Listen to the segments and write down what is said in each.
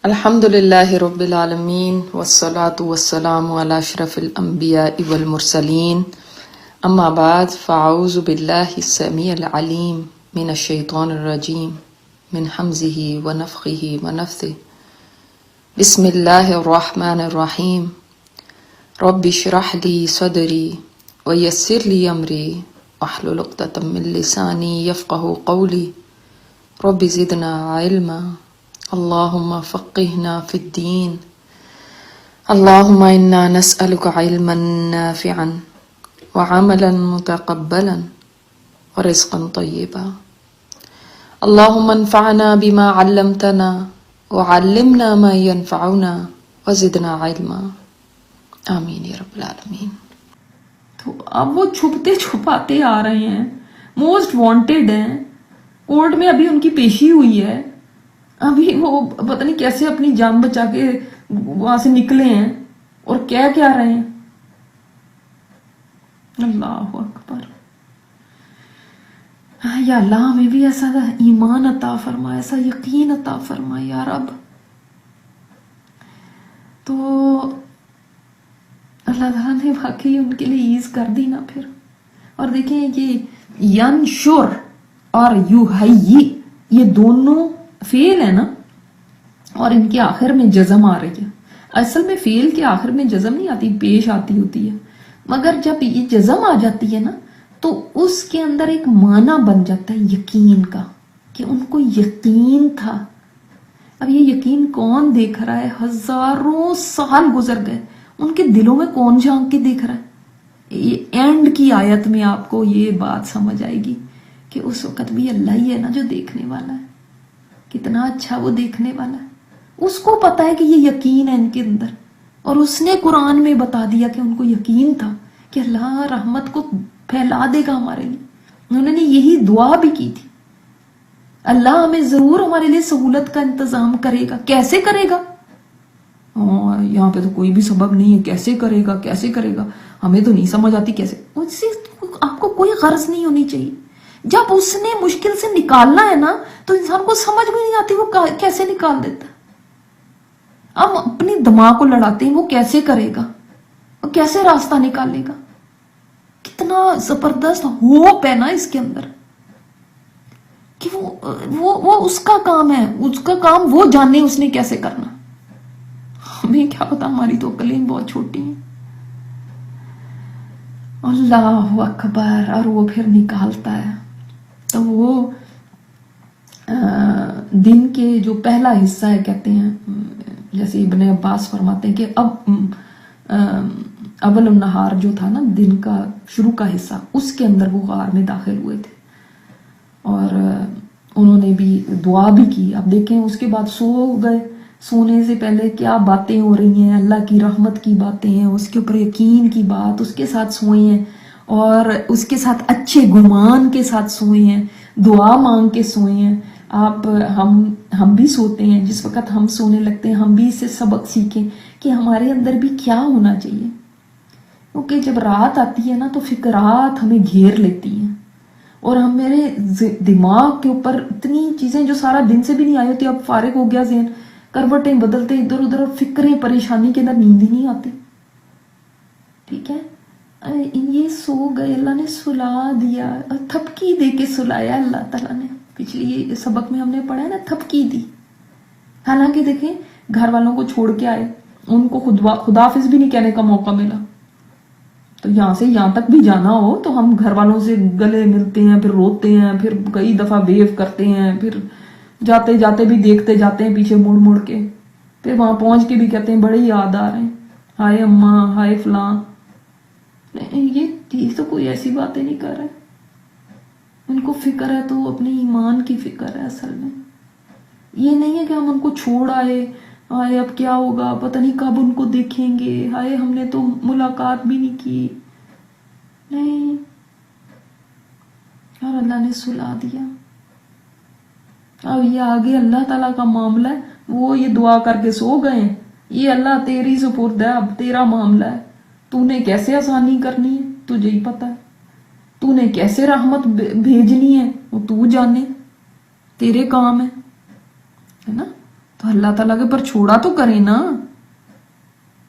الحمد للہ رب العالمین والصلاة والسلام علی اشرف الانبیاء والمرسلین اما بعد فاعوذ باللہ السمیع العلیم من الشیطان الرجیم من حمزہ ونفخہ ونفثہ بسم اللہ الرحمن الرحیم رب اشرح لی صدری ویسر لی امری واحلل عقدۃ من لسانی یفقہوا قولی رب زدنا علما اللہم فقہنا فی الدین اللہم انا نسألک علما نافعا وعملا متقبلا ورزقا طیبا اللہم انفعنا بما علمتنا وعلمنا ما ينفعنا وزدنا علما آمین یا رب العالمین۔ تو اب وہ چھپتے چھپاتے آ رہے ہیں، موسٹ وانٹیڈ ہیں، کورٹ میں ابھی ان کی پیشی ہوئی ہے، ابھی وہ پتہ نہیں کیسے اپنی جان بچا کے وہاں سے نکلے ہیں اور کیا رہے ہیں۔ اللہ اکبر، یا اللہ ہمیں بھی ایسا ایمان عطا فرما، ایسا یقین عطا فرما یا رب۔ تو اللہ تعالیٰ نے واقعی ان کے لیے ایز کر دی نا پھر۔ اور دیکھیں یہ ینشر اور یحیی یہ دونوں فعل ہے نا، اور ان کے آخر میں جزم آ رہی ہے۔ اصل میں فعل کے آخر میں جزم نہیں آتی، پیش آتی ہوتی ہے، مگر جب یہ جزم آ جاتی ہے نا تو اس کے اندر ایک معنی بن جاتا ہے یقین کا، کہ ان کو یقین تھا۔ اب یہ یقین کون دیکھ رہا ہے؟ ہزاروں سال گزر گئے، ان کے دلوں میں کون جھانک کے دیکھ رہا ہے؟ یہ اینڈ کی آیت میں آپ کو یہ بات سمجھ آئے گی کہ اس وقت بھی اللہ ہی ہے نا جو دیکھنے والا ہے۔ کتنا اچھا وہ دیکھنے والا ہے، اس کو پتا ہے کہ یہ یقین ہے ان کے اندر، اور اس نے قرآن میں بتا دیا کہ ان کو یقین تھا کہ اللہ رحمت کو پھیلا دے گا ہمارے لیے۔ انہوں نے یہی دعا بھی کی تھی، اللہ ہمیں ضرور ہمارے لیے سہولت کا انتظام کرے گا۔ کیسے کرے گا؟ یہاں پہ تو کوئی بھی سبب نہیں ہے، کیسے کرے گا کیسے کرے گا، ہمیں تو نہیں سمجھ آتی کیسے۔ اس سے آپ کو کوئی غرض نہیں ہونی چاہیے، جب اس نے مشکل سے نکالنا ہے نا تو انسان کو سمجھ بھی نہیں آتی وہ کیسے نکال دیتا ہے۔ اب اپنی دماغ کو لڑاتے ہیں وہ کیسے کرے گا، وہ کیسے راستہ نکالے گا۔ کتنا زبردست ہوپ ہے نا اس کے اندر کہ وہ اس کا کام ہے، اس کا کام وہ جانے اس نے کیسے کرنا۔ ہمیں کیا پتا، ہماری تو عقلیں بہت چھوٹی ہیں۔ اللہ اکبر، اور وہ پھر نکالتا ہے۔ تو وہ دن کے جو پہلا حصہ ہے، کہتے ہیں جیسے ابن عباس فرماتے ہیں کہ اب اول النہار جو تھا نا، دن کا شروع کا حصہ، اس کے اندر وہ غار میں داخل ہوئے تھے، اور انہوں نے بھی دعا بھی کی۔ اب دیکھیں اس کے بعد سو گئے، سونے سے پہلے کیا باتیں ہو رہی ہیں، اللہ کی رحمت کی باتیں ہیں، اس کے اوپر یقین کی بات، اس کے ساتھ سوئے ہیں، اور اس کے ساتھ اچھے گمان کے ساتھ سوئے ہیں، دعا مانگ کے سوئے ہیں۔ ہم بھی سوتے ہیں، جس وقت ہم سونے لگتے ہیں ہم بھی اس سے سبق سیکھیں کہ ہمارے اندر بھی کیا ہونا چاہیے، کیونکہ جب رات آتی ہے نا تو فکرات ہمیں گھیر لیتی ہیں، اور ہم میرے دماغ کے اوپر اتنی چیزیں جو سارا دن سے بھی نہیں آئی ہوتی، اب فارغ ہو گیا ذہن، کروٹیں بدلتے ادھر ادھر، فکریں، پریشانی کے اندر نیند ہی نہیں آتی۔ ٹھیک ہے، یہ سو گئے، اللہ نے سلا دیا، تھپکی دے کے سلایا اللہ تعالیٰ نے۔ پچھلی سبق میں ہم نے پڑھا ہے نا، تھپکی دی۔ حالانکہ دیکھیں گھر والوں کو چھوڑ کے آئے، ان کو خداحافظ بھی نہیں کہنے کا موقع ملا، تو یہاں سے یہاں تک بھی جانا ہو تو ہم گھر والوں سے گلے ملتے ہیں، پھر روتے ہیں، پھر کئی دفعہ ویو کرتے ہیں، پھر جاتے جاتے بھی دیکھتے جاتے ہیں پیچھے مڑ مڑ کے، پھر وہاں پہنچ کے بھی کہتے ہیں بڑے یاد آ رہے ہیں، ہائے اماں، ہائے فلاں۔ یہ تو کوئی ایسی باتیں نہیں کر رہے، ان کو فکر ہے تو اپنے ایمان کی فکر ہے اصل میں۔ یہ نہیں ہے کہ ہم ان کو چھوڑ آئے، ہائے اب کیا ہوگا، پتہ نہیں کب ان کو دیکھیں گے، ہائے ہم نے تو ملاقات بھی نہیں کی۔ نہیں، اور اللہ نے سلا دیا۔ اب یہ آگے اللہ تعالیٰ کا معاملہ ہے، وہ یہ دعا کر کے سو گئے ہیں، یہ اللہ تیری سپرد ہے، اب تیرا معاملہ ہے، تو نے کیسے آسانی کرنی ہے تجھے ہی پتا ہے، تو نے کیسے رحمت بھیجنی ہے وہ تو جانے، تیرے کام ہے نا۔ تو اللہ تعالیٰ کے پر چھوڑا تو کریں نا,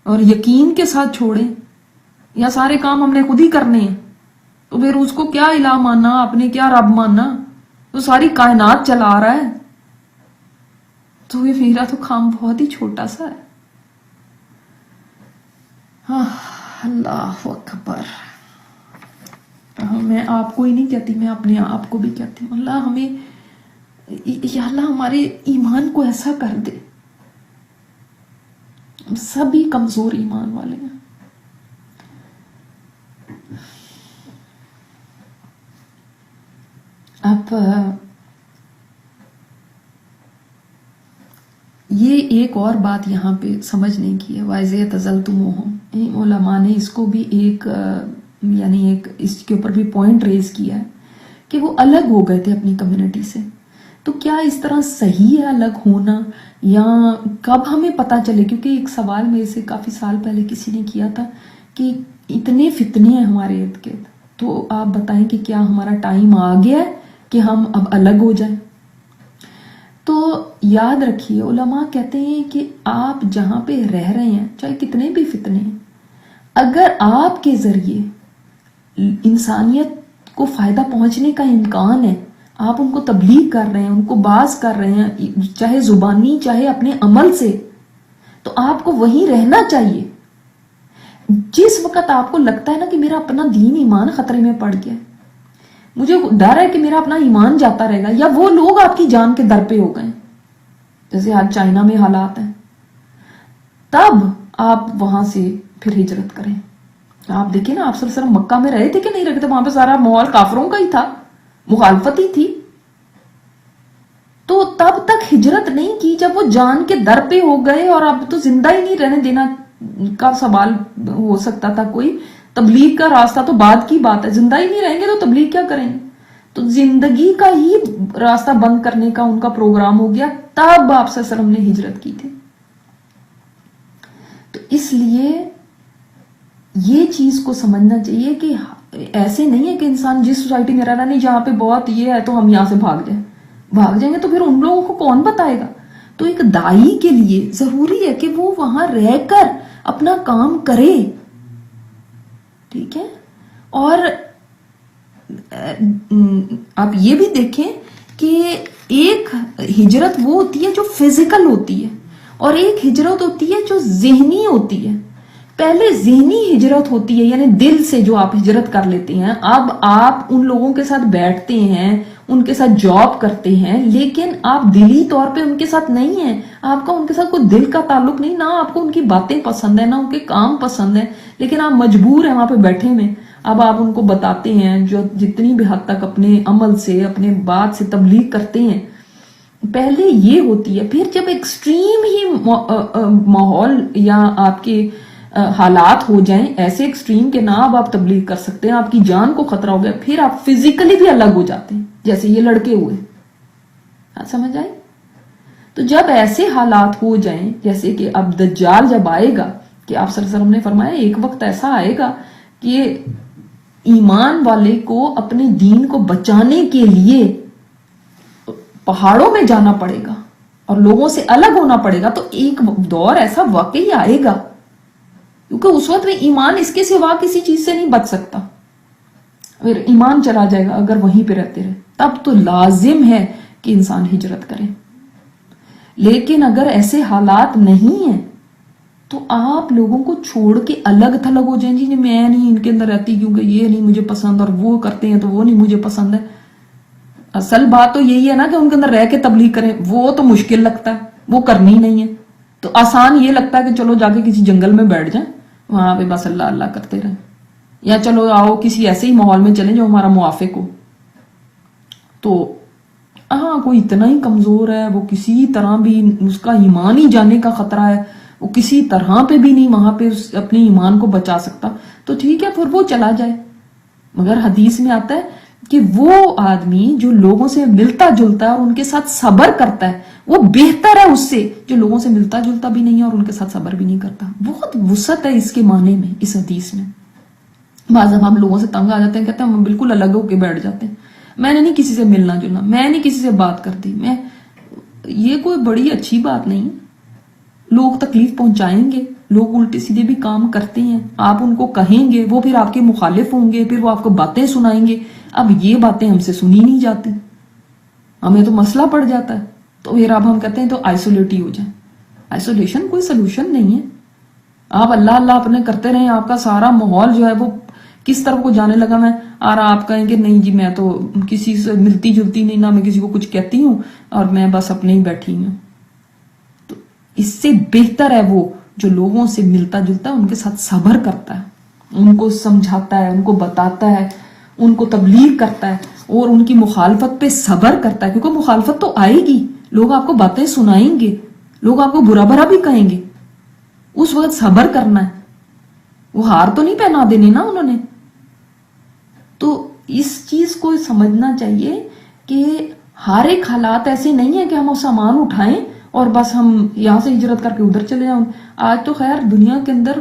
اور یقین کے ساتھ چھوڑیں. یا سارے کام ہم نے خود ہی کرنے ہیں, تو پھر اس کو کیا الہ ماننا, آپ نے کیا رب ماننا, تو ساری کائنات چلا رہا ہے. تو یہ میرا تو کام بہت ہی چھوٹا سا ہے. اللہ اکبر. میں آپ کو ہی نہیں کہتی, میں اپنے آپ کو بھی کہتی ہوں, اللہ ہمیں, یا اللہ ہمارے ایمان کو ایسا کر دے. ہم سبھی کمزور ایمان والے ہیں. اب یہ ایک اور بات یہاں پہ سمجھنے کی ہے, وَإِذْ اعْتَزَلْتُمُوهُمْ. علماء نے اس کو بھی ایک یعنی ایک اس کے اوپر بھی پوائنٹ ریز کیا ہے کہ وہ الگ ہو گئے تھے اپنی کمیونٹی سے. تو کیا اس طرح صحیح ہے الگ ہونا, یا کب ہمیں پتہ چلے؟ کیونکہ ایک سوال میرے سے کافی سال پہلے کسی نے کیا تھا کہ اتنے فتنے ہیں ہمارے ارد گرد, تو آپ بتائیں کہ کیا ہمارا ٹائم آ گیا ہے کہ ہم اب الگ ہو جائیں؟ تو یاد رکھیے, علماء کہتے ہیں کہ آپ جہاں پہ رہ رہے ہیں, چاہے کتنے بھی فتنے ہیں, اگر آپ کے ذریعے انسانیت کو فائدہ پہنچنے کا امکان ہے, آپ ان کو تبلیغ کر رہے ہیں, ان کو باز کر رہے ہیں, چاہے زبانی چاہے اپنے عمل سے, تو آپ کو وہیں رہنا چاہیے. جس وقت آپ کو لگتا ہے نا کہ میرا اپنا دین ایمان خطرے میں پڑ گیا, مجھے ڈر ہے کہ میرا اپنا ایمان جاتا رہے گا, یا وہ لوگ آپ کی جان کے در پہ ہو گئے جیسے آج چائنا میں حالات ہیں, تب آپ وہاں سے پھر ہجرت کریں. آپ دیکھیں نا, آپ صلی اللہ علیہ وسلم مکہ میں رہے تھے کہ نہیں رہے تھے؟ وہاں پہ سارا ماحول کافروں کا ہی تھا, مخالفت ہی تھی. تو تب تک ہجرت نہیں کی جب وہ جان کے در پہ ہو گئے, اور اب تو زندہ ہی نہیں رہنے دینا کا سوال ہو سکتا تھا کوئی. تبلیغ کا راستہ تو بعد کی بات ہے, زندہ ہی نہیں رہیں گے تو تبلیغ کیا کریں گے؟ تو زندگی کا ہی راستہ بند کرنے کا ان کا پروگرام ہو گیا, تب آپ صلی اللہ علیہ وسلم نے ہجرت کی تھی. تو اس لیے یہ چیز کو سمجھنا چاہیے کہ ایسے نہیں ہے کہ انسان جس سوسائٹی میں رہنا, نہیں جہاں پہ بہت یہ ہے تو ہم یہاں سے بھاگ جائیں گے, تو پھر ان لوگوں کو کون بتائے گا؟ تو ایک دائی کے لیے ضروری ہے کہ وہ وہاں رہ کر اپنا کام کرے, ٹھیک ہے. اور آپ یہ بھی دیکھیں کہ ایک ہجرت وہ ہوتی ہے جو فزیکل ہوتی ہے, اور ایک ہجرت ہوتی ہے جو ذہنی ہوتی ہے. پہلے ذہنی ہجرت ہوتی ہے, یعنی دل سے جو آپ ہجرت کر لیتے ہیں. اب آپ ان لوگوں کے ساتھ بیٹھتے ہیں, ان کے ساتھ جاب کرتے ہیں, لیکن آپ دلی طور پہ ان کے ساتھ نہیں ہیں, آپ کا ان کے ساتھ کوئی دل کا تعلق نہیں, نہ آپ کو ان کی باتیں پسند ہیں, نہ ان کے کام پسند ہیں, لیکن آپ مجبور ہیں وہاں پہ بیٹھے ہوئے. اب آپ ان کو بتاتے ہیں, جو جتنی بھی حد تک اپنے عمل سے اپنے بات سے تبلیغ کرتے ہیں. پہلے یہ ہوتی ہے, پھر جب ایکسٹریم ہی ماحول یا آپ کے حالات ہو جائیں ایسے ایکسٹریم کہ نہ اب آپ تبلیغ کر سکتے ہیں, آپ کی جان کو خطرہ ہو گیا, پھر آپ فزیکلی بھی الگ ہو جاتے ہیں, جیسے یہ لڑکے ہوئے. سمجھ آئے؟ تو جب ایسے حالات ہو جائیں, جیسے کہ اب دجال جب آئے گا, کہ آپ صلی اللہ علیہ وسلم نے فرمایا ایک وقت ایسا آئے گا کہ ایمان والے کو اپنے دین کو بچانے کے لیے پہاڑوں میں جانا پڑے گا اور لوگوں سے الگ ہونا پڑے گا. تو ایک دور ایسا واقعی آئے گا, کیونکہ اس وقت میں ایمان اس کے سوا کسی چیز سے نہیں بچ سکتا. اگر ایمان چلا جائے گا, اگر وہیں پہ رہتے رہے, تب تو لازم ہے کہ انسان ہجرت کرے. لیکن اگر ایسے حالات نہیں ہیں تو آپ لوگوں کو چھوڑ کے الگ تھلگ ہو جائیں, جی میں نہیں ان کے اندر رہتی کیونکہ یہ نہیں مجھے پسند, اور وہ کرتے ہیں تو وہ نہیں مجھے پسند ہے. اصل بات تو یہی ہے نا کہ ان کے اندر رہ کے تبلیغ کریں, وہ تو مشکل لگتا ہے, وہ کرنی نہیں ہے. تو آسان یہ لگتا ہے کہ چلو جا کے کسی جنگل میں بیٹھ جائیں, وہاں پہ بس اللہ اللہ کرتے رہیں, یا چلو آؤ کسی ایسے ہی ماحول میں چلیں جو ہمارا موافق ہو. تو ہاں کوئی اتنا ہی کمزور ہے, وہ کسی طرح بھی اس کا ایمان ہی جانے کا خطرہ ہے, وہ کسی طرح پہ بھی نہیں وہاں پہ اپنے ایمان کو بچا سکتا, تو ٹھیک ہے پھر وہ چلا جائے. مگر حدیث میں آتا ہے کہ وہ آدمی جو لوگوں سے ملتا جلتا ہے اور ان کے ساتھ صبر کرتا ہے, وہ بہتر ہے اس سے جو لوگوں سے ملتا جلتا بھی نہیں ہے اور ان کے ساتھ صبر بھی نہیں کرتا. بہت وسعت ہے اس کے معنی میں, اس حدیث میں. بعض اب ہم لوگوں سے تنگ آ جاتے ہیں, کہتے ہیں ہم بالکل الگ ہو کے بیٹھ جاتے ہیں, میں نے نہیں کسی سے ملنا جلنا, میں نہیں کسی سے بات کرتی, میں یہ کوئی بڑی اچھی بات نہیں ہے. لوگ تکلیف پہنچائیں گے, لوگ الٹے سیدھے بھی کام کرتے ہیں, آپ ان کو کہیں گے, وہ پھر آپ کے مخالف ہوں گے, پھر وہ آپ کو باتیں سنائیں گے. اب یہ باتیں ہم سے سنی نہیں جاتی, ہمیں تو مسئلہ پڑ جاتا ہے, تو پھر اب ہم کہتے ہیں تو آئسولیٹ ہی ہو جائیں. آئسولیشن کوئی سلوشن نہیں ہے. آپ اللہ اللہ اپنے کرتے رہیں, آپ کا سارا ماحول جو ہے وہ کس طرف کو جانے لگا. میں اور آپ کہیں کہ نہیں جی میں تو کسی سے ملتی جلتی نہیں, نہ میں کسی کو کچھ کہتی ہوں, اور میں بس اپنے ہی بیٹھی ہوں. تو اس سے بہتر ہے وہ جو لوگوں سے ملتا جلتا ہے, ان کے ساتھ صبر کرتا ہے, ان کو سمجھاتا ہے, ان کو بتاتا ہے, ان کو تبلیغ کرتا ہے, اور ان کی مخالفت پہ صبر کرتا ہے. کیونکہ مخالفت تو آئے گی, لوگ آپ کو باتیں سنائیں گے, لوگ آپ کو برا بھرا بھی کہیں گے, اس وقت صبر کرنا ہے. وہ ہار تو نہیں پہنا دینی نا انہوں نے. تو اس چیز کو سمجھنا چاہیے کہ ہر ایک حالات ایسے نہیں ہے کہ ہم سامان اٹھائیں اور بس ہم یہاں سے ہجرت کر کے ادھر چلے جائیں. آج تو خیر دنیا کے اندر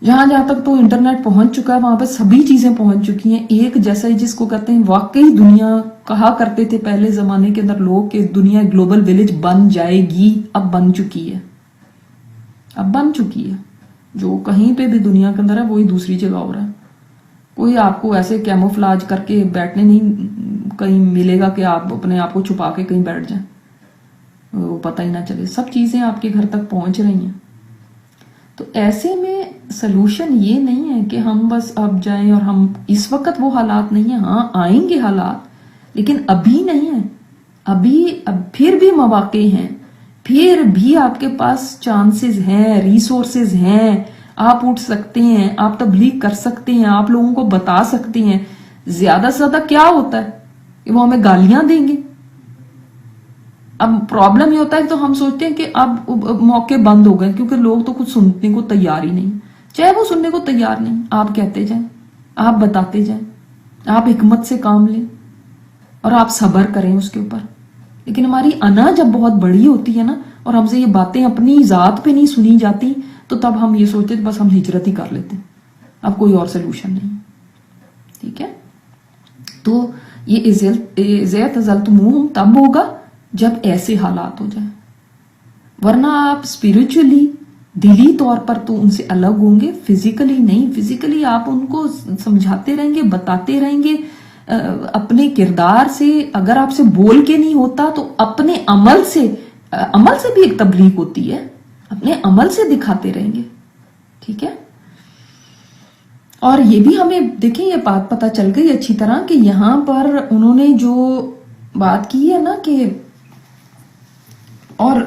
جہاں تک تو انٹرنیٹ پہنچ چکا ہے, وہاں پہ سبھی چیزیں پہنچ چکی ہیں ایک جیسا ہی, جس کو کہتے ہیں واقعی دنیا. کہا کرتے تھے پہلے زمانے کے اندر لوگ کہ دنیا گلوبل ولیج بن جائے گی, اب بن چکی ہے. اب بن چکی ہے. جو کہیں پہ بھی دنیا کے اندر ہے وہی دوسری جگہ ہو رہا ہے. کوئی آپ کو ایسے کیموفلاج کر کے بیٹھنے نہیں کہیں ملے گا کہ آپ اپنے آپ کو چھپا کے کہیں بیٹھ جائیں, وہ پتہ ہی نہ چلے. سب چیزیں آپ کے گھر تک پہنچ رہی ہیں. تو ایسے میں سلوشن یہ نہیں ہے کہ ہم بس اب جائیں, اور ہم اس وقت وہ حالات نہیں ہیں. ہاں آئیں گے حالات, لیکن ابھی نہیں ہیں. اب پھر بھی مواقع ہیں, پھر بھی آپ کے پاس چانسز ہیں, ریسورسز ہیں. آپ اٹھ سکتے ہیں, آپ تبلیغ کر سکتے ہیں, آپ لوگوں کو بتا سکتے ہیں. زیادہ سے زیادہ کیا ہوتا ہے کہ وہ ہمیں گالیاں دیں گے. اب پرابلم یہ ہوتا ہے تو ہم سوچتے ہیں کہ اب موقع بند ہو گئے, کیونکہ لوگ تو کچھ سننے کو تیار ہی نہیں. چاہے وہ سننے کو تیار نہیں, آپ کہتے جائیں, آپ بتاتے جائیں, آپ حکمت سے کام لیں, اور آپ صبر کریں اس کے اوپر. لیکن ہماری انا جب بہت بڑی ہوتی ہے نا, اور ہم سے یہ باتیں اپنی ذات پہ نہیں سنی جاتی, تو تب ہم یہ سوچتے بس ہم ہجرت ہی کر لیتے, اب کوئی اور سلوشن نہیں. ٹھیک ہے, تو یہ اذا زلتموہم تب ہوگا جب ایسے حالات ہو جائیں, ورنہ آپ اسپرچولی دلی طور پر تو ان سے الگ ہوں گے, فزیکلی نہیں. فزیکلی آپ ان کو سمجھاتے رہیں گے, بتاتے رہیں گے اپنے کردار سے. اگر آپ سے بول کے نہیں ہوتا تو اپنے عمل سے بھی ایک تبلیغ ہوتی ہے, اپنے عمل سے دکھاتے رہیں گے. ٹھیک ہے, اور یہ بھی ہمیں دیکھیں یہ بات پتہ چل گئی اچھی طرح کہ یہاں پر انہوں نے جو بات کی ہے نا کہ اور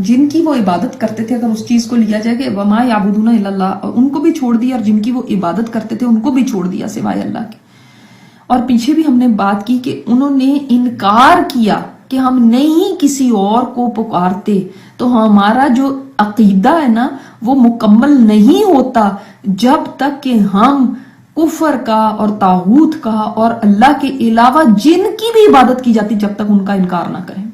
جن کی وہ عبادت کرتے تھے, اگر اس چیز کو لیا جائے کہ وما یعبدون الا اللہ, ان کو بھی چھوڑ دیا, اور جن کی وہ عبادت کرتے تھے ان کو بھی چھوڑ دیا سوائے اللہ کے. اور پیچھے بھی ہم نے بات کی کہ انہوں نے انکار کیا کہ ہم نہیں کسی اور کو پکارتے, تو ہمارا جو عقیدہ ہے نا وہ مکمل نہیں ہوتا جب تک کہ ہم کفر کا اور طاغوت کا اور اللہ کے علاوہ جن کی بھی عبادت کی جاتی جب تک ان کا انکار نہ کریں.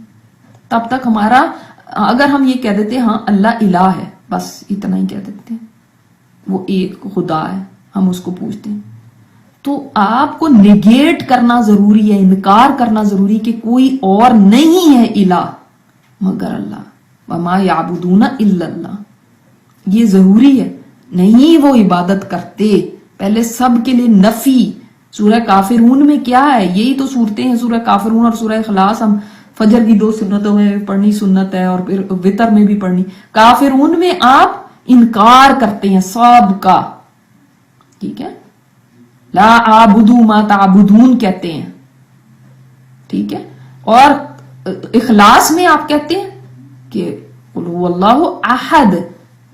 تب تک ہمارا, اگر ہم یہ کہہ دیتے ہاں اللہ الہ ہے, بس اتنا ہی کہہ دیتے ہیں, وہ ایک خدا ہے, ہم اس کو پوچھتے ہیں, تو آپ کو نیگیٹ کرنا ضروری ہے, انکار کرنا ضروری کہ کوئی اور نہیں ہے الہ مگر اللہ. وما یعبدون الا اللہ, یہ ضروری ہے. نہیں وہ عبادت کرتے, پہلے سب کے لیے نفی. سورہ کافرون میں کیا ہے, یہی تو صورتیں ہیں سورہ کافرون اور سورہ اخلاص. ہم فجر کی 2 سنتوں میں پڑھنی سنت ہے, اور پھر وتر میں بھی پڑھنی. کافرون میں آپ انکار کرتے ہیں سب کا. ٹھیک ہے, لا اعبدو ما تعبدون کہتے ہیں. ٹھیک ہے, اور اخلاص میں آپ کہتے ہیں کہ قل هو اللہ احد,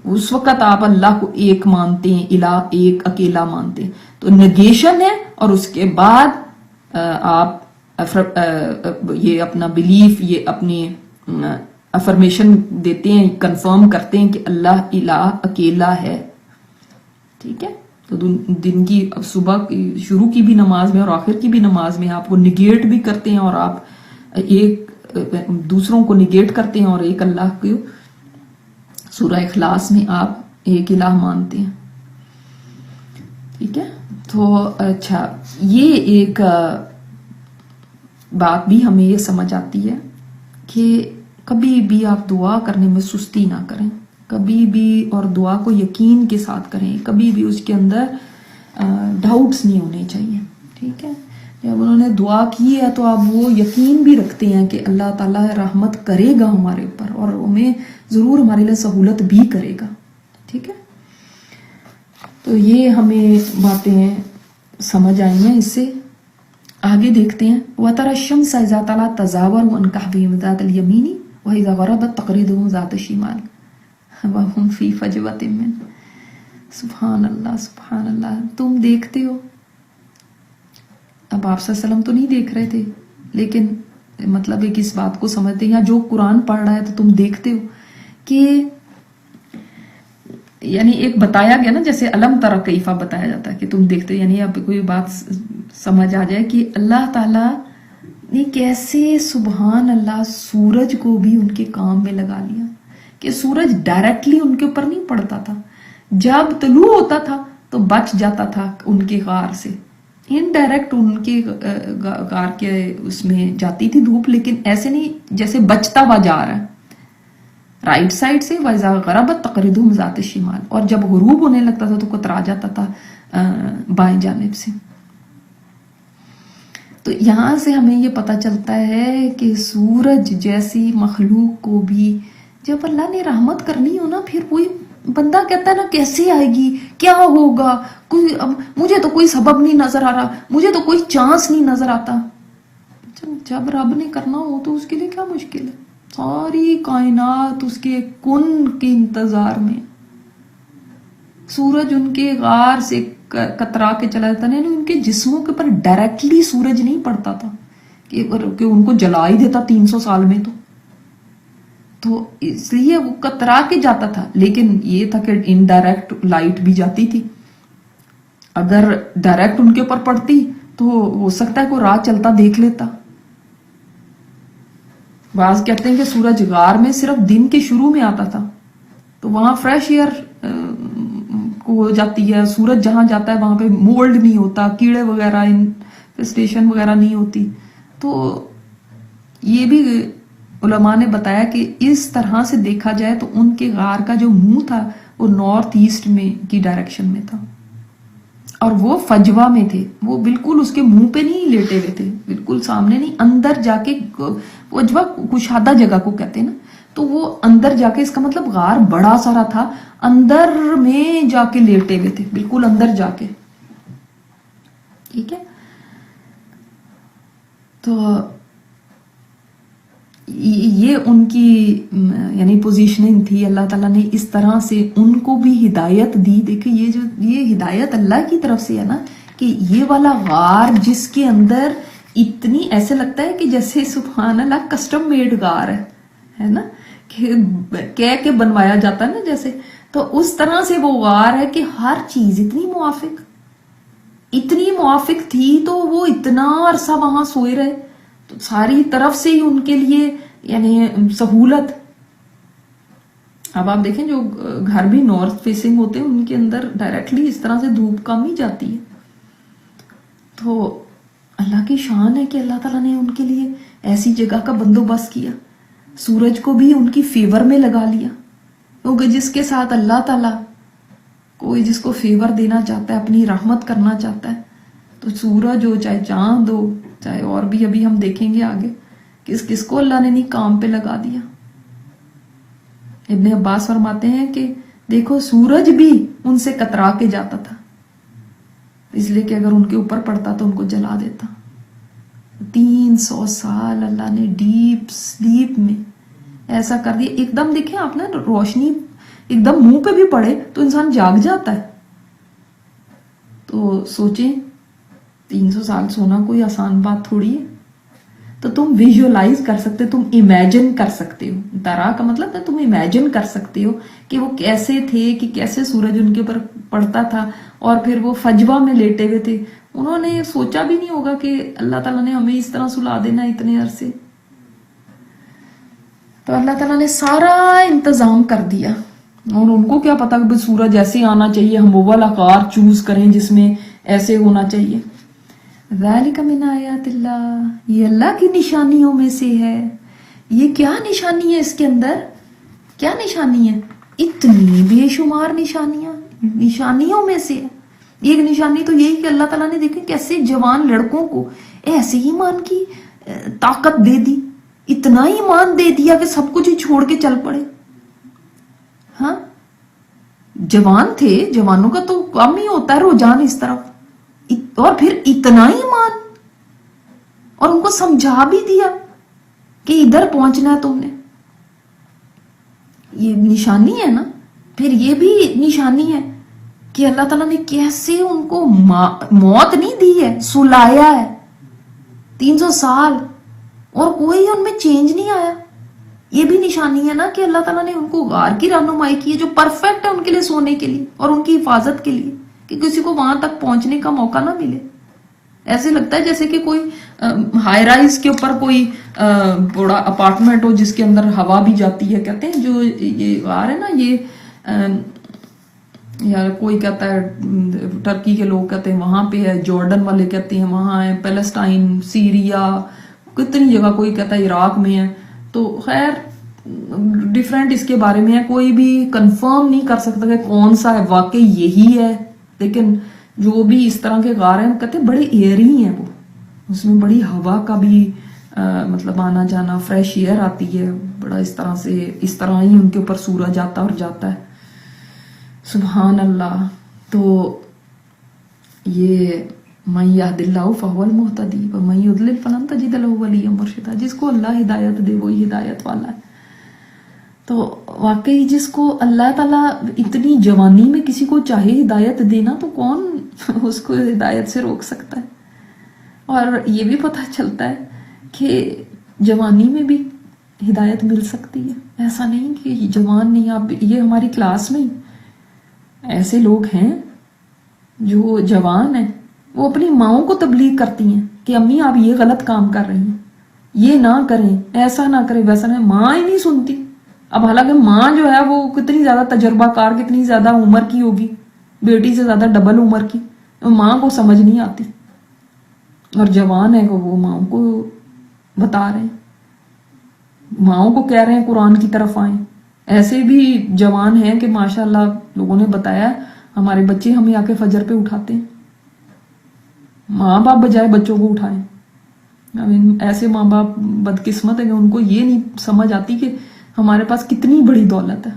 اس وقت آپ اللہ کو ایک مانتے ہیں, الہ ایک اکیلا مانتے ہیں. تو نگیشن ہے, اور اس کے بعد آپ یہ اپنا بلیف, یہ اپنی افرمیشن دیتے ہیں, کنفرم کرتے ہیں کہ اللہ الہ اکیلا ہے. ٹھیک ہے, تو دن کی صبح شروع کی بھی نماز میں اور آخر کی بھی نماز میں آپ کو نگیٹ بھی کرتے ہیں, اور آپ ایک دوسروں کو نگیٹ کرتے ہیں, اور ایک اللہ کو. سورہ اخلاص میں آپ ایک الہ مانتے ہیں. ٹھیک ہے, تو اچھا یہ ایک بات بھی ہمیں یہ سمجھ آتی ہے کہ کبھی بھی آپ دعا کرنے میں سستی نہ کریں، کبھی بھی، اور دعا کو یقین کے ساتھ کریں، کبھی بھی اس کے اندر ڈاؤٹس نہیں ہونے چاہیے، ٹھیک ہے؟ جب انہوں نے دعا کی ہے تو آپ وہ یقین بھی رکھتے ہیں کہ اللہ تعالیٰ رحمت کرے گا ہمارے اوپر اور ہمیں ضرور ہمارے لیے سہولت بھی کرے گا، ٹھیک ہے؟ تو یہ ہمیں باتیں سمجھ آئی ہیں اس سے۔ آگے دیکھتے ہیں وَتَرَى الشَّمْسَ إِذَا طَلَعَتْ تَزَاوَرُ عَنْ كَهْفِهِمْ ذَاتَ الْيَمِينِ وَإِذَا غَرَبَتْ تَقْرِضُهُمْ ذَاتَ الشِّمَالِ وَهُمْ فِي فَجْوَةٍ مِّنْهُ۔ سبحان اللہ، سبحان اللہ۔ تم دیکھتے ہو، اب آپ صلی اللہ علیہ وسلم تو نہیں دیکھ رہے تھے، لیکن مطلب ہے کہ اس بات کو سمجھتے ہیں، یا جو قرآن پڑھ رہا ہے تو تم دیکھتے ہو کہ یعنی ایک بتایا گیا نا، جیسے علم ترى کیفا بتایا جاتا ہے کہ تم دیکھتے، یعنی اب کوئی بات سمجھ آ جائے کہ اللہ تعالیٰ نے کیسے سبحان اللہ سورج کو بھی ان کے کام میں لگا لیا، کہ سورج ڈائریکٹلی ان کے اوپر نہیں پڑتا تھا، جب طلوع ہوتا تھا تو بچ جاتا تھا ان کے غار سے، انڈائریکٹ ان کے غار کے اس میں جاتی تھی دھوپ، لیکن ایسے نہیں جیسے بچتا ہوا جا رہا ہے رائٹ سائڈ سے، وَإِذَا غَرَبَتْ تَقْرِضُهُمْ ذَاتَ الشِّمَالِ، اور جب غروب ہونے لگتا تھا تو کترا جاتا تھا بائیں جانب سے۔ تو یہاں سے ہمیں یہ پتہ چلتا ہے کہ سورج جیسی مخلوق کو بھی جب اللہ نے رحمت کرنی ہو نا، پھر کوئی بندہ کہتا ہے نا کیسے آئے گی، کیا ہوگا، مجھے تو کوئی سبب نہیں نظر آ رہا، مجھے تو کوئی چانس نہیں نظر آتا۔ جب رب نے کرنا ہو تو اس کے لیے کیا مشکل ہے؟ ساری کائنات اس کے کن کے انتظار میں، سورج ان کے غار سے کترا کے چلا جاتا، نہیں ان کے جسموں کے اوپر ڈائریکٹلی سورج نہیں پڑتا تھا کہ ان کو جلا ہی دیتا 300 سال میں، تو اس لیے وہ کترا کے جاتا تھا، لیکن یہ تھا کہ انڈائریکٹ لائٹ بھی جاتی تھی، اگر ڈائریکٹ ان کے اوپر پڑتی تو ہو سکتا ہے کوئی راہ چلتا دیکھ لیتا۔ بعض کہتے ہیں کہ سورج غار میں صرف دن کے شروع میں آتا تھا، تو وہاں فریش ایئر ہو جاتی ہے، سورج جہاں جاتا ہے وہاں پہ مولڈ نہیں ہوتا، کیڑے وغیرہ انفیسٹیشن وغیرہ نہیں ہوتی، تو یہ بھی علماء نے بتایا کہ اس طرح سے دیکھا جائے تو ان کے غار کا جو منہ تھا وہ نارتھ ایسٹ میں کی ڈائریکشن میں تھا، اور وہ فجوہ میں تھے، وہ بالکل اس کے منہ پہ نہیں لیٹے ہوئے تھے، بالکل سامنے نہیں، اندر جا کے، فجوہ کشادہ جگہ کو کہتے ہیں نا، تو وہ اندر جا کے، اس کا مطلب غار بڑا سارا تھا، اندر میں جا کے لیٹے ہوئے تھے، بالکل اندر جا کے، ٹھیک ہے؟ تو یہ ان کی یعنی پوزیشننگ تھی، اللہ تعالیٰ نے اس طرح سے ان کو بھی ہدایت دی۔ دیکھیں یہ ہدایت اللہ کی طرف سے ہے نا، کہ یہ والا غار جس کے اندر اتنی، ایسے لگتا ہے کہ جیسے سبحان اللہ کسٹم میڈ غار ہے نا، کہ کہہ کے بنوایا جاتا ہے نا جیسے، تو اس طرح سے وہ غار ہے کہ ہر چیز اتنی موافق تھی، تو وہ اتنا عرصہ وہاں سوئے رہے، تو ساری طرف سے ہی ان کے لیے یعنی سہولت۔ اب آپ دیکھیں جو گھر بھی نارتھ فیسنگ ہوتے ہیں ان کے اندر ڈائریکٹلی اس طرح سے دھوپ کم ہی جاتی ہے، تو اللہ کی شان ہے کہ اللہ تعالیٰ نے ان کے لیے ایسی جگہ کا بندوبست کیا، سورج کو بھی ان کی فیور میں لگا لیا، کیونکہ جس کے ساتھ اللہ تعالیٰ کوئی جس کو فیور دینا چاہتا ہے، اپنی رحمت کرنا چاہتا ہے، تو سورج ہو چاہے چاند ہو چاہے اور بھی ابھی ہم دیکھیں گے آگے کس کس کو اللہ نے نہیں کام پہ لگا دیا۔ ابن عباس فرماتے ہیں کہ دیکھو سورج بھی ان سے کترا کے جاتا تھا، اس لیے کہ اگر ان کے اوپر پڑتا تو ان کو جلا دیتا۔ 300 سال اللہ نے ڈیپ سلیپ میں ایسا کر دیا، ایک دم دیکھیں آپ نے روشنی ایک دم منہ پہ بھی پڑے تو انسان جاگ جاتا ہے، تو سوچیں 300 سال سونا کوئی آسان بات تھوڑی ہے۔ تو تم ویژولائز کر سکتے، تم امیجن کر سکتے ہو، درا کا مطلب ہے تم امیجن کر سکتے ہو کہ وہ کیسے تھے، کہ کیسے سورج ان کے اوپر پڑتا تھا، اور پھر وہ فجوہ میں لیٹے ہوئے تھے، انہوں نے سوچا بھی نہیں ہوگا کہ اللہ تعالیٰ نے ہمیں اس طرح سلا دینا اتنے عرصے۔ تو اللہ تعالیٰ نے سارا انتظام کر دیا، اور ان کو کیا پتا کہ سورج ایسے آنا چاہیے، ہم وہ والا کار چوز کریں جس میں ایسے ہونا چاہیے۔ ذالک من آیات اللہ، یہ اللہ کی نشانیوں میں سے ہے، یہ کیا نشانی ہے اس کے اندر؟ کیا نشانی ہے؟ اتنی بے شمار نشانیوں میں سے ایک نشانی تو یہی کہ اللہ تعالیٰ نے دیکھیں کیسے جوان لڑکوں کو ایسے ایمان کی طاقت دے دی، اتنا ایمان دے دیا کہ سب کچھ ہی چھوڑ کے چل پڑے. ہاں جوان تھے، جوانوں کا تو کم ہی ہوتا ہے رجحان اس طرف، اور پھر اتنا ایمان، اور ان کو سمجھا بھی دیا کہ ادھر پہنچنا ہے تم نے. یہ نشانی ہے نا. پھر یہ بھی نشانی ہے کہ اللہ تعالیٰ نے کیسے ان کو موت نہیں دی ہے، سلایا ہے 300 سال اور کوئی ان میں چینج نہیں آیا. یہ بھی نشانی ہے نا کہ اللہ تعالیٰ نے ان کو غار کی رہنمائی کی ہے جو پرفیکٹ ہے ان کے لیے سونے کے لیے اور ان کی حفاظت کے لیے، کہ کسی کو وہاں تک پہنچنے کا موقع نہ ملے. ایسے لگتا ہے جیسے کہ کوئی ہائی رائز کے اوپر کوئی بڑا اپارٹمنٹ ہو جس کے اندر ہوا بھی جاتی ہے. کہتے ہیں جو یہ غار ہے نا، یہ یا کوئی کہتا ہے ٹرکی کے لوگ کہتے ہیں وہاں پہ ہے، جارڈن والے کہتے ہیں وہاں ہے، پیلسٹائن، سیریا، کتنی جگہ، کوئی کہتا ہے عراق میں ہے. تو خیر ڈیفرنٹ اس کے بارے میں ہے، کوئی بھی کنفرم نہیں کر سکتا کہ کون سا ہے، واقعی یہی ہے. لیکن جو بھی اس طرح کے غار ہیں کہتے ہیں بڑے ایئری ہیں، وہ اس میں بڑی ہوا کا بھی مطلب آنا جانا، فریش ایئر آتی ہے بڑا، اس طرح سے اس طرح ہی ان کے اوپر سورج آتا اور جاتا ہے. سبحان اللہ. تو یہ من یہد اللہ فہو المہتدی ومن یضلل فلن تجد له ولیا مرشدا. جس کو اللہ ہدایت دے وہی ہدایت والا ہے. تو واقعی جس کو اللہ تعالیٰ اتنی جوانی میں کسی کو چاہے ہدایت دینا تو کون اس کو ہدایت سے روک سکتا ہے. اور یہ بھی پتہ چلتا ہے کہ جوانی میں بھی ہدایت مل سکتی ہے. ایسا نہیں کہ جوان نہیں. آپ یہ ہماری کلاس میں ایسے لوگ ہیں جو جوان ہیں، وہ اپنی ماؤں کو تبلیغ کرتی ہیں کہ امی آپ یہ غلط کام کر رہی ہیں، یہ نہ کریں، ایسا نہ کریں، ویسا نہ. ماں ہی نہیں سنتی. اب حالانکہ ماں جو ہے وہ کتنی زیادہ تجربہ کار، کتنی زیادہ عمر کی ہوگی، بیٹی سے زیادہ ڈبل عمر کی، ماں کو سمجھ نہیں آتی. اور جوان ہے کہ وہ ماؤں کو بتا رہے ہیں، ماؤں کو کہہ رہے ہیں قرآن کی طرف آئیں. ایسے بھی جوان ہیں کہ ماشاءاللہ لوگوں نے بتایا ہمارے بچے ہمیں آ کے فجر پہ اٹھاتے ہیں، ماں باپ بجائے بچوں کو اٹھائیں. ایسے ماں باپ بدقسمت ہے کہ ان کو یہ نہیں سمجھ آتی کہ ہمارے پاس کتنی بڑی دولت ہے،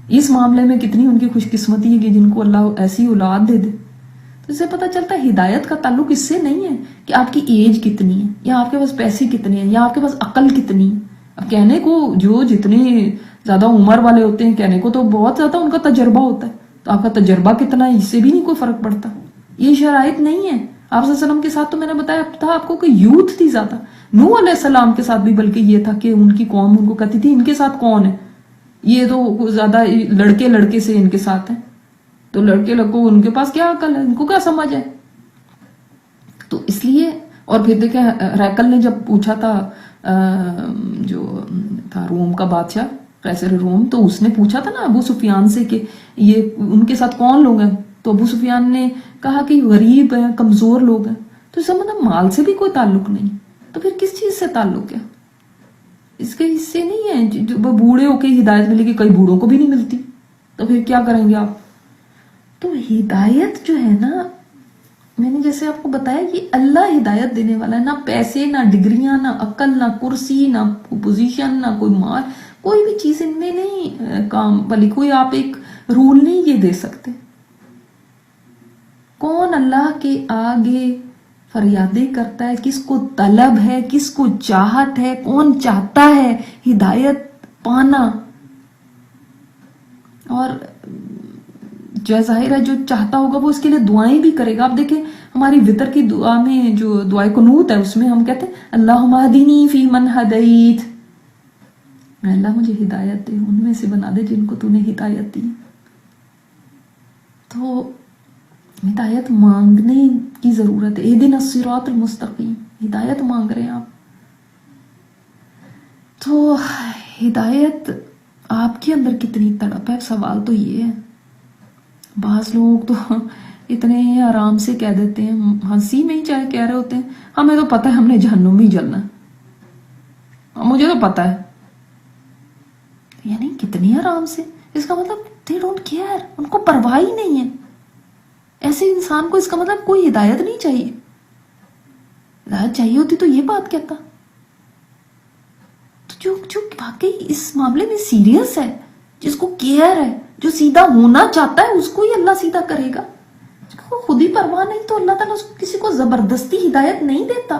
اس معاملے میں کتنی ان کی خوش قسمتی ہے کہ جن کو اللہ ایسی اولاد دے دے. تو اس سے پتہ چلتا ہے ہدایت کا تعلق اس سے نہیں ہے کہ آپ کی ایج کتنی ہے، یا آپ کے پاس پیسے کتنے ہیں، یا آپ کے پاس عقل کتنی ہے. اب کہنے کو جو جتنے زیادہ عمر والے ہوتے ہیں کہنے کو تو بہت زیادہ ان کا تجربہ ہوتا ہے، تو آپ کا تجربہ کتنا ہے اس سے بھی نہیں کوئی فرق پڑتا. یہ شرائط نہیں ہے. آپ صلی اللہ علیہ وسلم کے ساتھ تو میں نے بتایا تھا آپ کو کہ یوتھ تھی زیادہ. نوح علیہ السلام کے ساتھ بھی بلکہ یہ تھا کہ ان کی قوم ان کو کہتی تھی ان کے ساتھ کون ہے، یہ تو زیادہ لڑکے سے ان کے ساتھ ہیں. تو لڑکے لڑکوں ان کے پاس کیا عقل ہے، ان کو کیا سمجھ ہے. تو اس لیے. اور پھر دیکھیں ریکل نے جب پوچھا تھا جو تھا روم کا بادشاہ قیصر روم، تو اس نے پوچھا تھا نا ابو سفیان سے کہ یہ ان کے ساتھ کون لوگ ہیں. تو ابو سفیان نے کہا کہ غریب ہیں، کمزور لوگ ہیں. تو اس کا مطلب مال سے بھی کوئی تعلق نہیں. تو پھر کس چیز سے تعلق ہے؟ اس کے حصے نہیں ہے. جو بوڑھے ہو کے ہدایت ملے گی، کئی بوڑھوں کو بھی نہیں ملتی، تو پھر کیا کریں گے آپ؟ تو ہدایت جو ہے نا، میں نے جیسے آپ کو بتایا یہ اللہ ہدایت دینے والا ہے. نہ پیسے، نہ ڈگریاں، نہ عقل، نہ کرسی، نہ پوزیشن، نہ کوئی مال، کوئی بھی چیز ان میں نہیں کام والی. کوئی آپ ایک رول نہیں یہ دے سکتے. کون اللہ کے آگے فریادیں کرتا ہے، کس کو طلب ہے، کس کو چاہت ہے، کون چاہتا ہے ہدایت پانا. اور جو ظاہر ہے جو چاہتا ہوگا وہ اس کے لیے دعائیں بھی کرے گا. آپ دیکھیں ہماری وطر کی دعا میں جو دعائے قنوت ہے اس میں ہم کہتے ہیں اللہم اہدنی فی من ہدیت، اللہ مجھے ہدایت دے، ان میں سے بنا دے جن کو تو نے ہدایت دی. تو ہدایت مانگنے کی ضرورت ہے. اہدنا الصراط المستقیم، ہدایت مانگ رہے ہیں آپ. تو ہدایت آپ کے اندر کتنی تڑپ ہے، سوال تو یہ ہے. بعض لوگ تو اتنے آرام سے کہہ دیتے ہیں، ہنسی میں ہی چاہے کہہ رہے ہوتے ہیں ہمیں تو پتہ ہے ہم نے جہنم ہی جلنا. مجھے تو پتا ہے. یعنی کتنی آرام سے. اس کا مطلب they don't care, ان کو پرواہ ہی نہیں ہے. ایسے انسان کو اس کا مطلب کوئی ہدایت نہیں چاہیے. ہدایت چاہیے ہوتی تو یہ بات کہتا. تو جو واقعی اس معاملے میں سیریس ہے, جس کو کیئر ہے, جو سیدھا ہونا چاہتا ہے, اس کو ہی اللہ سیدھا کرے گا. جس کو خود ہی پرواہ نہیں تو اللہ تعالیٰ کسی کو زبردستی ہدایت نہیں دیتا.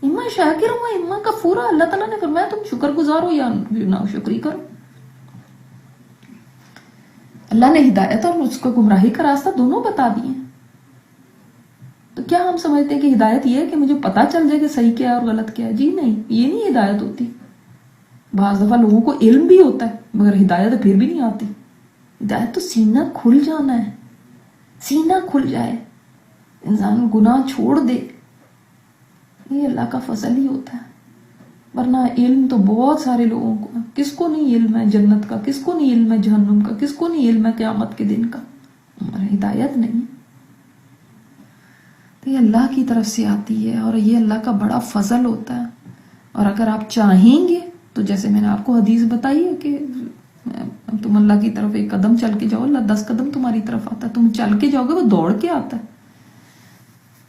اما شاکر ہوں اما کفورا. اللہ تعالیٰ نے فرمایا تم شکر گزار ہو یا ناشکری کرو. اللہ نے ہدایت اور اس کو گمراہی کا راستہ دونوں بتا دیے. تو کیا ہم سمجھتے ہیں کہ ہدایت یہ ہے کہ مجھے پتا چل جائے کہ صحیح کیا ہے اور غلط کیا ہے؟ جی نہیں, یہ نہیں ہدایت ہوتی. بعض دفعہ لوگوں کو علم بھی ہوتا ہے مگر ہدایت پھر بھی نہیں آتی. ہدایت تو سینہ کھل جانا ہے. سینہ کھل جائے, انسان گناہ چھوڑ دے, یہ اللہ کا فضل ہی ہوتا ہے. ورنہ علم تو بہت سارے لوگوں کو ہے. کس کو نہیں علم ہے جنت کا, کس کو نہیں علم ہے جہنم کا, کس کو نہیں علم ہے قیامت کے دن کا, مگر ہدایت نہیں. تو یہ اللہ کی طرف سے آتی ہے اور یہ اللہ کا بڑا فضل ہوتا ہے. اور اگر آپ چاہیں گے تو جیسے میں نے آپ کو حدیث بتائی ہے کہ تم اللہ کی طرف ایک قدم چل کے جاؤ, اللہ 10 قدم تمہاری طرف آتا ہے. تم چل کے جاؤ گے, وہ دوڑ کے آتا ہے.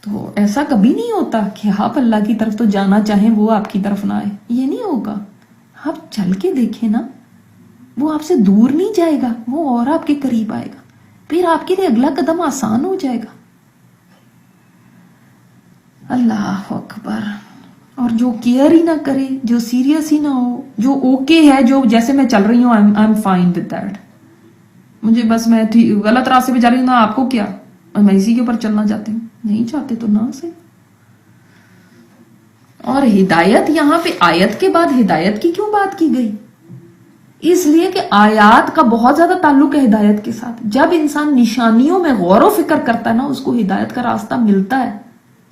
تو ایسا کبھی نہیں ہوتا کہ آپ اللہ کی طرف تو جانا چاہیں وہ آپ کی طرف نہ آئے. یہ نہیں ہوگا. آپ چل کے دیکھیں نا, وہ آپ سے دور نہیں جائے گا, وہ اور آپ کے قریب آئے گا. پھر آپ کے لیے اگلا قدم آسان ہو جائے گا. اللہ اکبر. اور جو کیئر ہی نہ کرے, جو سیریس ہی نہ ہو, جو اوکے ہے, جو جیسے میں چل رہی ہوں I am fine with that, مجھے بس میں غلط راستے پہ جا رہی ہوں نا, آپ کو کیا, میں اسی کے اوپر چلنا چاہتی ہوں. نہیں چاہتے تو نہ صحیح. اور ہدایت یہاں پہ آیت کے بعد ہدایت کی کیوں بات کی گئی؟ اس لیے کہ آیات کا بہت زیادہ تعلق ہے ہدایت کے ساتھ. جب انسان نشانیوں میں غور و فکر کرتا ہے نا, اس کو ہدایت کا راستہ ملتا ہے.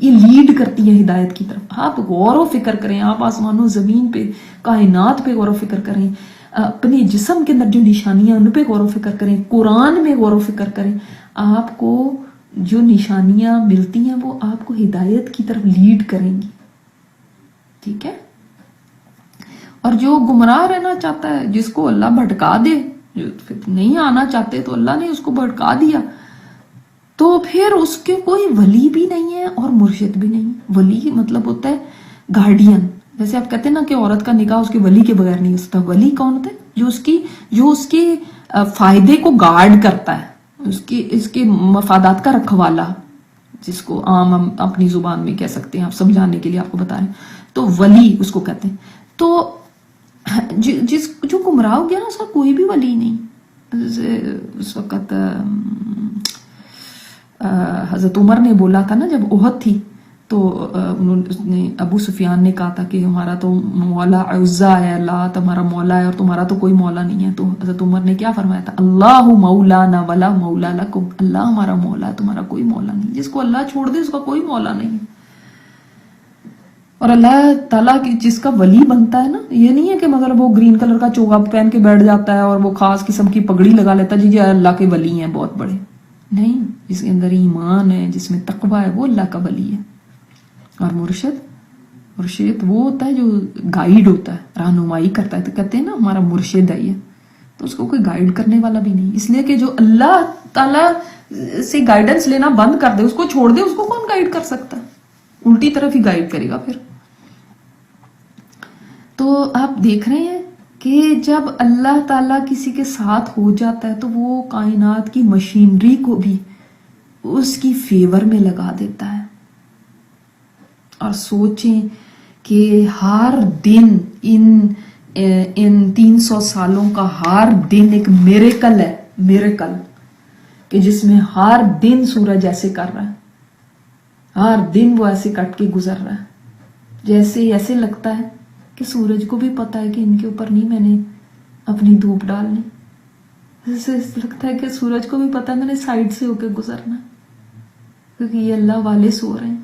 یہ لیڈ کرتی ہے ہدایت کی طرف. آپ غور و فکر کریں, آپ آسمان و زمین پہ, کائنات پہ غور و فکر کریں, اپنے جسم کے اندر جو نشانیاں ان پہ غور و فکر کریں, قرآن میں غور و فکر کریں. آپ کو جو نشانیاں ملتی ہیں وہ آپ کو ہدایت کی طرف لیڈ کریں گی. ٹھیک ہے. اور جو گمراہ رہنا چاہتا ہے, جس کو اللہ بھٹکا دے, جو نہیں آنا چاہتے تو اللہ نے اس کو بھٹکا دیا, تو پھر اس کے کوئی ولی بھی نہیں ہے اور مرشد بھی نہیں. ولی مطلب ہوتا ہے گارڈین. جیسے آپ کہتے ہیں نا کہ عورت کا نکاح اس کے ولی کے بغیر نہیں ہو سکتا. ولی کون ہوتا ہے؟ جو اس کے فائدے کو گارڈ کرتا ہے, اس کے مفادات کا رکھوالا, جس کو عام ہم اپنی زبان میں کہہ سکتے ہیں, آپ سمجھانے کے لیے آپ کو بتا رہے ہیں. تو ولی اس کو کہتے ہیں. تو جو گمراہ ہو گیا نا, اس کا کوئی بھی ولی نہیں. اس وقت حضرت عمر نے بولا تھا نا, جب احد تھی تو اس نے ابو سفیان نے کہا تھا کہ ہمارا تو مولا عزا ہے, اللہ تمہارا مولا ہے اور تمہارا تو کوئی مولا نہیں ہے. تو حضرت عمر نے کیا فرمایا تھا؟ اللہ مولانا ولا مولا لکم. اللہ ہمارا مولا ہے, تمہارا کوئی مولا نہیں. جس کو اللہ چھوڑ دے اس کا کوئی مولا نہیں. اور اللہ تعالیٰ جس کا ولی بنتا ہے نا, یہ نہیں ہے کہ مطلب وہ گرین کلر کا چوگا پہن کے بیٹھ جاتا ہے اور وہ خاص قسم کی پگڑی لگا لیتا ہے جی اللہ کے ولی ہیں بہت بڑے. نہیں, جس کے اندر ایمان ہے, جس میں تقوی ہے, وہ اللہ کا ولی ہے. اور مرشد وہ ہوتا ہے جو گائیڈ ہوتا ہے, رہنمائی کرتا ہے. تو کہتے ہیں نا ہمارا مرشد ہے یہ, تو اس کو کوئی گائیڈ کرنے والا بھی نہیں. اس لیے کہ جو اللہ تعالیٰ سے گائیڈنس لینا بند کر دے, اس کو چھوڑ دے, اس کو کون گائیڈ کر سکتا ہے؟ الٹی طرف ہی گائیڈ کرے گا پھر. تو آپ دیکھ رہے ہیں کہ جب اللہ تعالیٰ کسی کے ساتھ ہو جاتا ہے تو وہ کائنات کی مشینری کو بھی اس کی فیور میں لگا دیتا ہے. اور سوچیں کہ ہر دن ان 300 سالوں کا ہر دن ایک میریکل ہے, میریکل, کہ جس میں ہر دن سورج ایسے کر رہا ہے, ہر دن وہ ایسے کٹ کے گزر رہا ہے, جیسے ایسے لگتا ہے کہ سورج کو بھی پتا ہے کہ ان کے اوپر نہیں میں نے اپنی دھوپ ڈالنی. جیسے لگتا ہے کہ سورج کو بھی پتا ہے میں نے سائڈ سے ہو کے گزرنا, کیونکہ یہ اللہ والے سو رہے ہیں.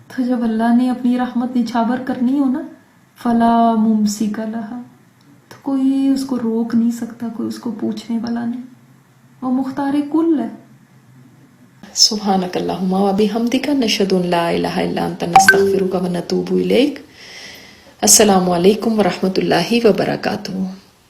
تو جب اللہ نے اپنی رحمت نچھاور کرنی ہو نا, فلا ممسک لہا, تو کوئی اس کو روک نہیں سکتا, کوئی اس کو پوچھنے والا نہیں. وہ مختار کل ہے. سبحانک اللہم و بحمدک نشہد ان لا الہ الا انت نستغفرک و نتوب الیک. السلام علیکم ورحمۃ اللہ وبرکاتہ.